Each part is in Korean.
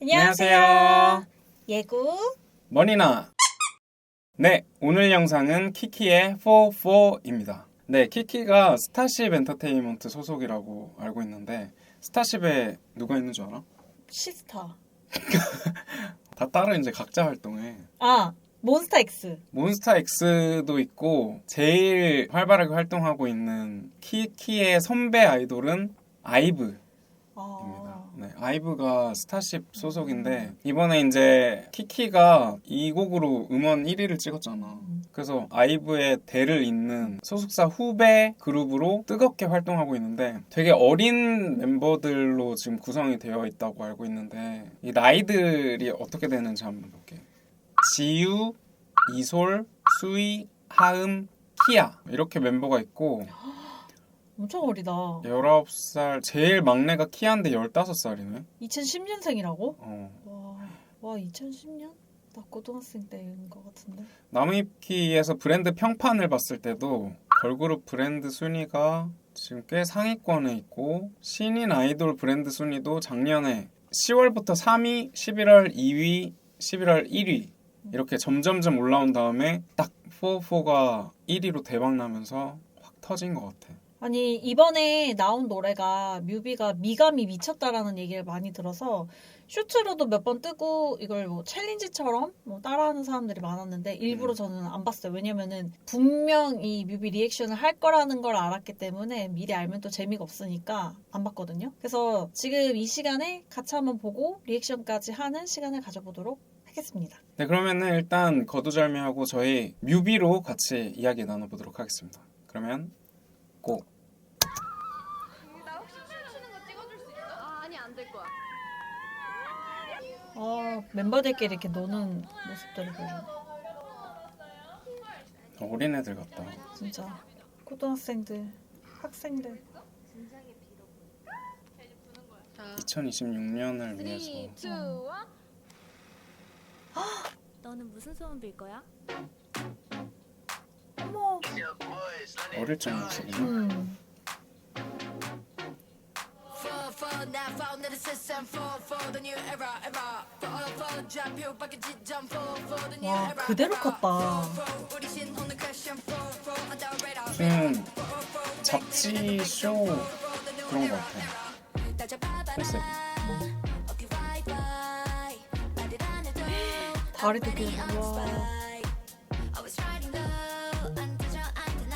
안녕하세요. 예구 머니나. 네, 오늘 영상은 키키의 44입니다. 네, 키키가 스타쉽 엔터테인먼트 소속이라고 알고 있는데 스타쉽에 누가 있는 줄 알아? 시스타. 다 따로 이제 각자 활동해. 몬스타엑스. 몬스타엑스도 있고 제일 활발하게 활동하고 있는 키키의 선배 아이돌은 아이브. 네, 아이브가 스타쉽 소속인데 이번에 이제 키키가 이 곡으로 음원 1위를 찍었잖아. 그래서 아이브의 대를 잇는 소속사 후배 그룹으로 뜨겁게 활동하고 있는데 되게 어린 멤버들로 지금 구성이 되어 있다고 알고 있는데 이 나이들이 어떻게 되는지 한번 볼게. 지유, 이솔, 수희, 하음, 키아 이렇게 멤버가 있고 엄청 어리다. 19살, 제일 막내가 키아인데 15살이네. 2010년생이라고? 어. 와 2010년? 나 고등학생 때인 것 같은데. 나무위키에서 브랜드 평판을 봤을 때도 걸그룹 브랜드 순위가 지금 꽤 상위권에 있고 신인 아이돌 브랜드 순위도 작년에 10월부터 3위, 11월 2위, 11월 1위 이렇게 점점점 올라온 다음에 딱 44가 1위로 대박나면서 확 터진 것 같아. 아니 이번에 나온 노래가 뮤비가 미감이 미쳤다라는 얘기를 많이 들어서 슈트로도 몇 번 뜨고 이걸 뭐 챌린지처럼 뭐 따라하는 사람들이 많았는데 일부러 저는 안 봤어요. 왜냐면은 분명 이 뮤비 리액션을 할 거라는 걸 알았기 때문에 미리 알면 또 재미가 없으니까 안 봤거든요. 그래서 지금 이 시간에 같이 한번 보고 리액션까지 하는 시간을 가져보도록 하겠습니다. 네, 그러면은 일단 거두절미하고 저희 뮤비로 같이 이야기 나눠보도록 하겠습니다. 그러면 고! 나 혹시 춤추는 거 찍어줄 수 있어? 아니 안 될 거야. 멤버들끼리 이렇게 노는 모습들을 보면 어린애들 같다. 진짜 고등학생들, 학생들. 2026년을 위해서 3, 2, 1. 너는 무슨 소원 빌 거야? 어머. 어릴 적 모습이네. 와 그대로 컸다. 무슨 잡지 쇼 그런 거 같아. 컨셉. 다리도 길고. 와.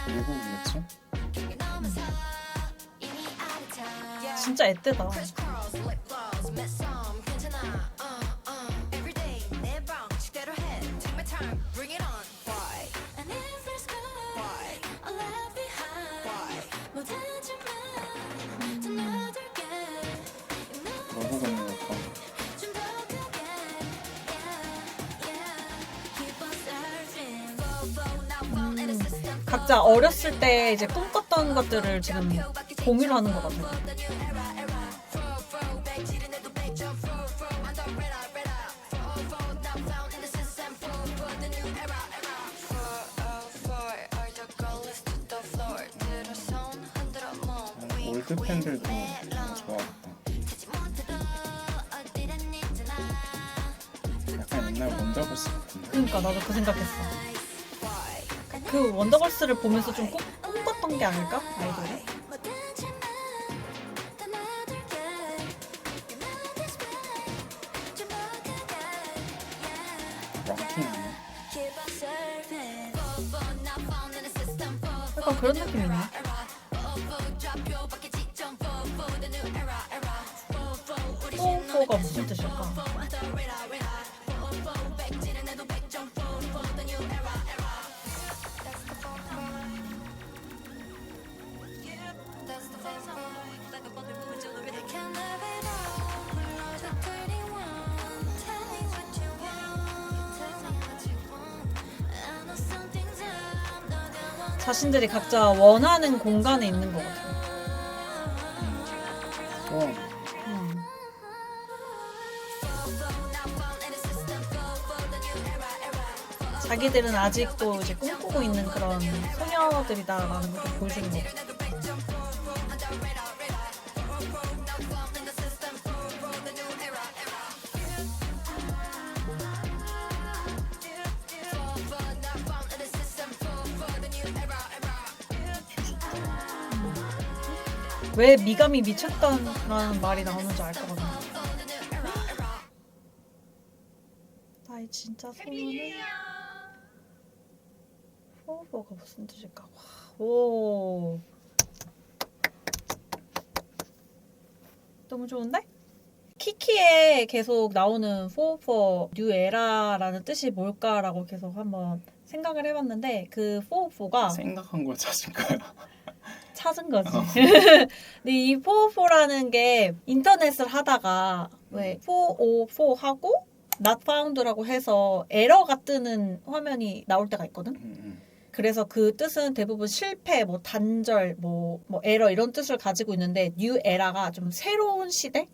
미국이겠지? 진짜 애때다. 뭐 보고 있는 걸까? 각자 어렸을 때 이제 꿈꿨던 것들을 지금 공유를 하는 것 같아요. 올드 팬들도 너무 좋아하겠다. 약간 옛날 원더걸스 같은데. 그러니까 나도 그 생각했어. 그 원더걸스를 보면서 좀 꿈꿨던 게 아닐까? 아이돌이? 락킹 아니야? 약간 그런 느낌이네. 포가 무슨 뜻일까? 자신들이 각자 원하는 공간에 있는 것 같아요. 자기들은 아직도 이제 꿈꾸고 있는 그런 소녀들이다라는 걸 좀 보여주는 것 같아요. 왜 미감이 미쳤다라는 말이 나오는지 알 거거든. 나의 진짜 소원은 포어가 무슨 뜻일까? 와, 오, 너무 좋은데? 키키에 계속 나오는 포어포 뉴 에라라는 뜻이 뭘까라고 계속 한번 생각을 해봤는데 그 포어포가 생각한 걸 찾은 거야. 찾은 거지. 근데 이 404라는 게 인터넷을 하다가 왜 404 하고 not found라고 해서 에러가 뜨는 화면이 나올 때가 있거든. 그래서 그 뜻은 대부분 실패, 뭐 단절, 뭐 에러 이런 뜻을 가지고 있는데 뉴 에라가 좀 새로운 시대?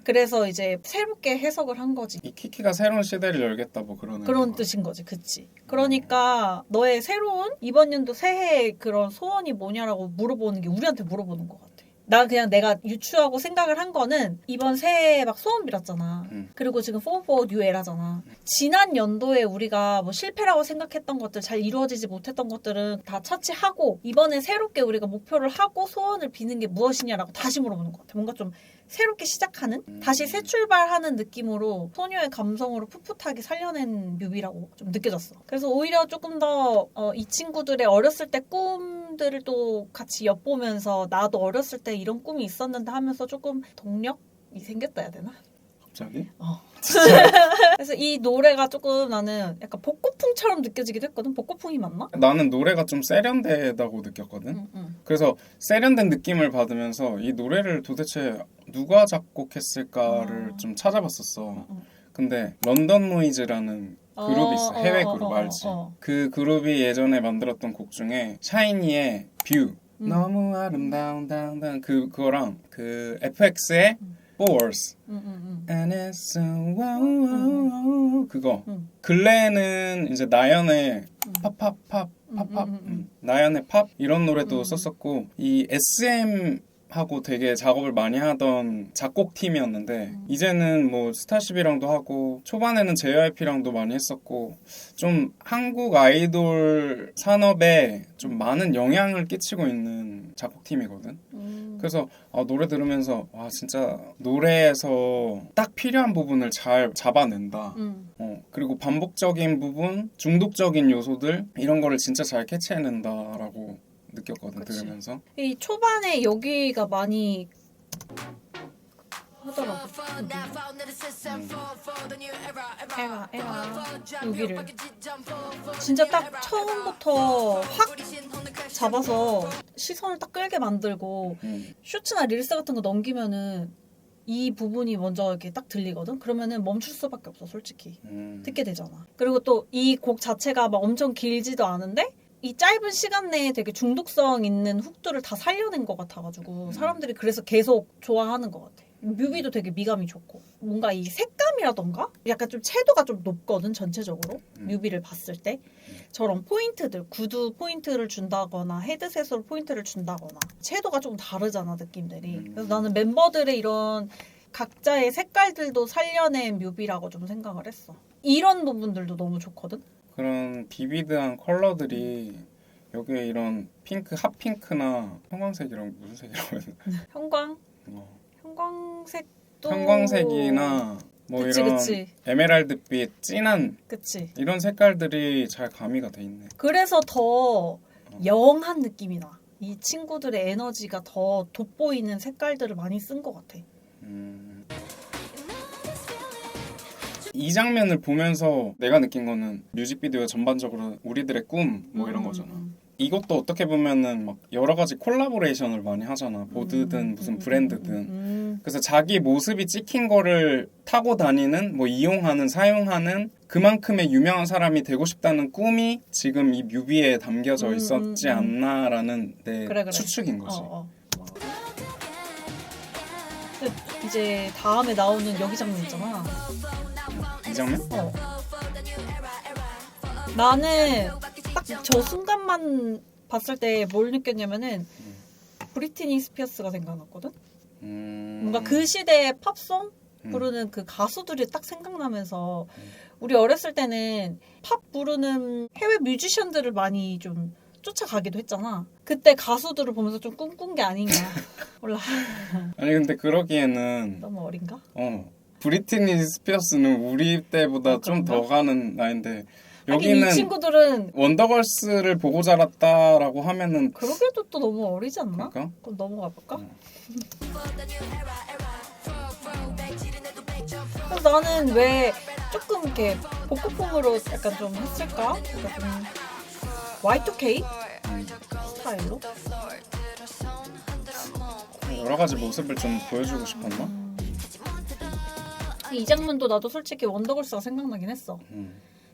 그래서 이제 새롭게 해석을 한 거지. 이 키키가 새로운 시대를 열겠다 뭐 그런 뜻인 거지, 그치? 그러니까 너의 새로운 이번 연도 새해 그런 소원이 뭐냐라고 물어보는 게 우리한테 물어보는 것 같아. 난 그냥 내가 유추하고 생각을 한 거는 이번 새해에 막 소원 빌었잖아. 그리고 지금 4-4 뉴 에라잖아. 지난 연도에 우리가 뭐 실패라고 생각했던 것들, 잘 이루어지지 못했던 것들은 다 차치하고 이번에 새롭게 우리가 목표를 하고 소원을 비는 게 무엇이냐라고 다시 물어보는 것 같아. 뭔가 좀 새롭게 시작하는? 다시 새 출발하는 느낌으로 소녀의 감성으로 풋풋하게 살려낸 뮤비라고 좀 느껴졌어. 그래서 오히려 조금 더 이 친구들의 어렸을 때 꿈들을 또 같이 엿보면서 나도 어렸을 때 이런 꿈이 있었는데 하면서 조금 동력이 생겼다 해야 되나? 갑자기? 그래서 이 노래가 조금 나는 약간 복고풍처럼 느껴지기도 했거든. 복고풍이 맞나? 나는 노래가 좀 세련되다고 느꼈거든. 그래서 세련된 느낌을 받으면서 이 노래를 도대체 누가 작곡했을까를 좀 찾아봤었어. 근데 런던 노이즈라는 그룹이 있어. 해외 그룹 알지? 그 그룹이 예전에 만들었던 곡 중에 샤이니의 뷰 너무 아름다운 그거랑 그 FX의 Force And it's so wow 그거 근래에는 이제 나연의 팝 나연의 팝 이런 노래도 썼었고 이 SM 하고 되게 작업을 많이 하던 작곡팀이었는데 이제는 뭐 스타쉽이랑도 하고 초반에는 JYP랑도 많이 했었고 좀 한국 아이돌 산업에 좀 많은 영향을 끼치고 있는 작곡팀이거든. 그래서 노래 들으면서 와 진짜 노래에서 딱 필요한 부분을 잘 잡아낸다. 그리고 반복적인 부분, 중독적인 요소들 이런 거를 진짜 잘 캐치해낸다라고 느꼈거든. 그치. 들으면서 이 초반에 여기가 많이 하더라고. 에라 여기를 진짜 딱 처음부터 확 잡아서 시선을 딱 끌게 만들고 슈츠나 릴스 같은 거 넘기면은 이 부분이 먼저 이렇게 딱 들리거든? 그러면은 멈출 수밖에 없어, 솔직히. 듣게 되잖아. 그리고 또 이 곡 자체가 막 엄청 길지도 않은데 이 짧은 시간 내에 되게 중독성 있는 훅들을 다 살려낸 것 같아가지고 사람들이 그래서 계속 좋아하는 것 같아. 뮤비도 되게 미감이 좋고 뭔가 이 색감이라던가 약간 좀 채도가 좀 높거든 전체적으로 뮤비를 봤을 때 저런 포인트들 구두 포인트를 준다거나 헤드셋으로 포인트를 준다거나 채도가 좀 다르잖아 느낌들이. 그래서 나는 멤버들의 이런 각자의 색깔들도 살려낸 뮤비라고 좀 생각을 했어. 이런 부분들도 너무 좋거든. 그런 비비드한 컬러들이 여기에 이런 핑크, 핫핑크나 형광색이랑 무슨 색이라고 해야 되나? 형광? 형광색도 형광색이나 뭐 그치, 이런 그치. 에메랄드빛 진한 그치. 이런 색깔들이 잘 가미가 돼 있네. 그래서 더 영한 느낌이 나. 이 친구들의 에너지가 더 돋보이는 색깔들을 많이 쓴 것 같아. 이 장면을 보면서 내가 느낀 거는 뮤직비디오 전반적으로 우리들의 꿈 뭐 이런 거잖아. 이것도 어떻게 보면은 막 여러 가지 콜라보레이션을 많이 하잖아. 보드든 무슨 브랜드든. 그래서 자기 모습이 찍힌 거를 타고 다니는 뭐 이용하는 사용하는 그만큼의 유명한 사람이 되고 싶다는 꿈이 지금 이 뮤비에 담겨져 있었지 않나라는 내 그래. 추측인 거지. 이제 다음에 나오는 여기 장면 있잖아. 이 장면? 나는 딱 저 순간만 봤을 때 뭘 느꼈냐면은 브리트니 스피어스가 생각났거든. 뭔가 그 시대의 팝송 부르는 그 가수들이 딱 생각나면서 우리 어렸을 때는 팝 부르는 해외 뮤지션들을 많이 좀 쫓아가기도 했잖아. 그때 가수들을 보면서 좀 꿈꾼 게 아닌가. 몰라. 아니 근데 그러기에는 너무 어린가? 브리트니 스피어스는 우리 때보다 좀 그런가? 더 가는 나이인데 하긴 여기는 이 친구들은 원더걸스를 보고 자랐다라고 하면은 그러게도 또 너무 어리지 않나? 그러니까? 그럼 넘어가 볼까? 그래서 나는 왜 조금 이렇게 복고풍으로 약간 좀 했을까? 그러니까 좀 Y2K 스타일로? 여러 가지 모습을 좀 보여주고 싶었나? 이 장면도 나도 솔직히 원더걸스가 생각나긴 했어.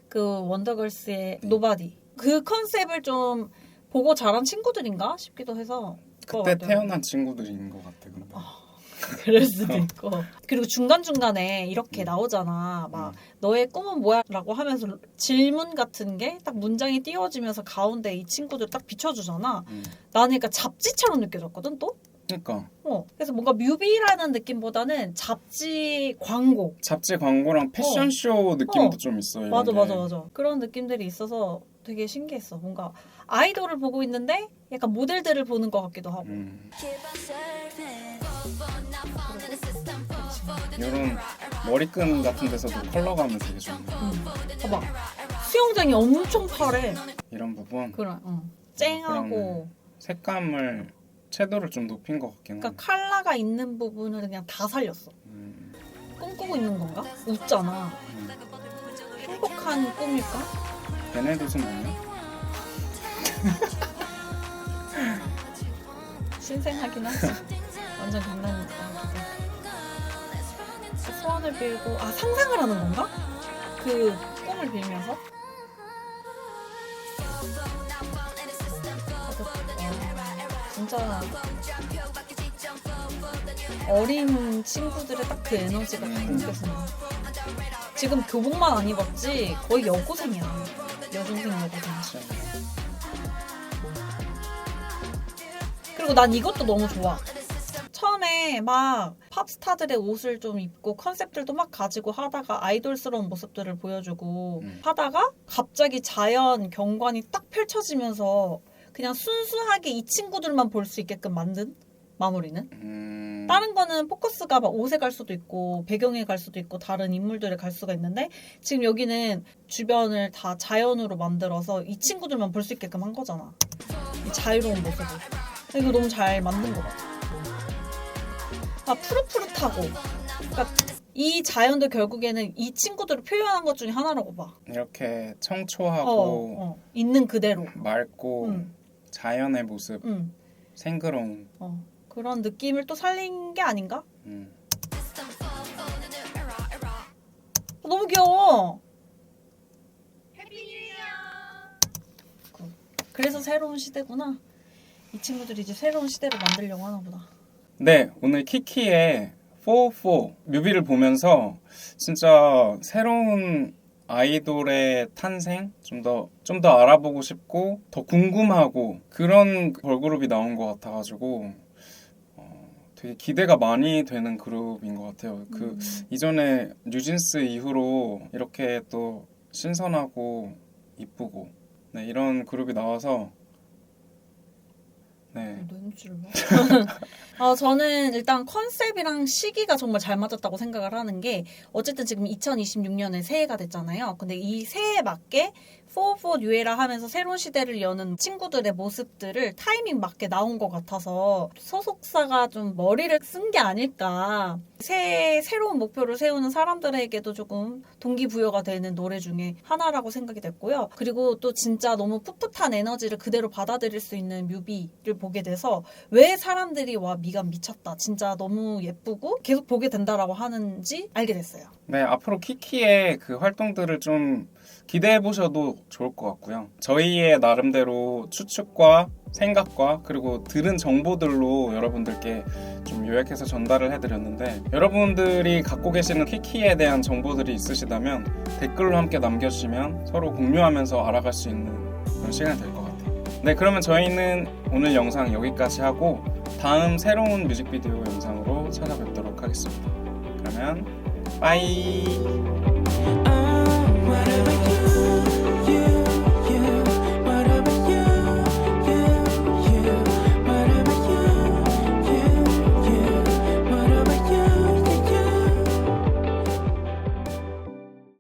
그 원더걸스의 노바디. 그 컨셉을 좀 보고 자란 친구들인가 싶기도 해서. 그때 태어난 친구들인 것 같아. 근데. 그럴 수도 있고. 그리고 중간중간에 이렇게 나오잖아. 막 너의 꿈은 뭐야? 라고 하면서 질문 같은 게 딱 문장이 띄워지면서 가운데 이 친구들 딱 비춰주잖아. 나는 그러니까 잡지처럼 느껴졌거든 또? 그러니까 그래서 뭔가 뮤비라는 느낌보다는 잡지 광고. 잡지 광고랑 패션쇼 느낌도 좀 있어. 이런 맞아 게. 맞아. 그런 느낌들이 있어서 되게 신기했어. 뭔가 아이돌을 보고 있는데 약간 모델들을 보는 것 같기도 하고. 이런 머리끈 같은 데서도 컬러감을 되게 좋네. 봐봐. 수영장이 엄청 파래. 이런 부분 그래. 쨍하고. 그러네. 색감을 채도를 좀 높인 것 같긴 해. 그러니까 컬러가 있는 부분을 그냥 다 살렸어. 꿈꾸고 있는 건가? 웃잖아. 행복한 꿈일까? 베네도스 뭐냐? 신생하긴 하지. 완전 장난이다. 소원을 빌고 상상을 하는 건가? 그 꿈을 빌면서? 진짜 어린 친구들의 딱 그 에너지가 다 느껴지네. 지금 교복만 안 입었지 거의 여고생이야. 여중생 여고생. 그리고 난 이것도 너무 좋아. 처음에 막 팝스타들의 옷을 좀 입고 컨셉들도 막 가지고 하다가 아이돌스러운 모습들을 보여주고 하다가 갑자기 자연 경관이 딱 펼쳐지면서 그냥 순수하게 이 친구들만 볼 수 있게끔 만든 마무리는. 다른 거는 포커스가 막 옷에 갈 수도 있고 배경에 갈 수도 있고 다른 인물들에 갈 수가 있는데 지금 여기는 주변을 다 자연으로 만들어서 이 친구들만 볼 수 있게끔 한 거잖아. 이 자유로운 모습을. 이거 너무 잘 만든 것 같아. 푸릇푸릇하고. 그러니까 이 자연도 결국에는 이 친구들을 표현한 것 중에 하나라고 봐. 이렇게 청초하고 있는 그대로. 맑고 자연의 모습, 생그러운 그런 느낌을 또 살린 게 아닌가? 너무 귀여워. 그래서 새로운 시대구나. 이 친구들이 이제 새로운 시대를 만들려고 하나 보다. 네, 오늘 키키의 4-4 뮤비를 보면서 진짜 새로운 아이돌의 탄생 좀 더 알아보고 싶고 더 궁금하고 그런 걸그룹이 나온 것 같아가지고 되게 기대가 많이 되는 그룹인 것 같아요. 그 이전에 뉴진스 이후로 이렇게 또 신선하고 이쁘고 이런 그룹이 나와서 눈줄 저는 일단 컨셉이랑 시기가 정말 잘 맞았다고 생각을 하는 게 어쨌든 지금 2026년에 새해가 됐잖아요. 근데 이 새해에 맞게 4-4 뉴에라 하면서 새로운 시대를 여는 친구들의 모습들을 타이밍 맞게 나온 것 같아서 소속사가 좀 머리를 쓴 게 아닐까. 새해 새로운 목표를 세우는 사람들에게도 조금 동기부여가 되는 노래 중에 하나라고 생각이 됐고요. 그리고 또 진짜 너무 풋풋한 에너지를 그대로 받아들일 수 있는 뮤비를 보게 돼서 왜 사람들이 와 미간 미쳤다 진짜 너무 예쁘고 계속 보게 된다라고 하는지 알게 됐어요. 네, 앞으로 키키의 그 활동들을 좀 기대해 보셔도 좋을 것 같고요. 저희의 나름대로 추측과 생각과 그리고 들은 정보들로 여러분들께 좀 요약해서 전달을 해드렸는데 여러분들이 갖고 계시는 키키에 대한 정보들이 있으시다면 댓글로 함께 남겨주시면 서로 공유하면서 알아갈 수 있는 그런 시간이 될 것 같아요. 네, 그러면 저희는 오늘 영상 여기까지 하고 다음 새로운 뮤직비디오 영상으로 찾아뵙도록 하겠습니다. 그러면 빠이.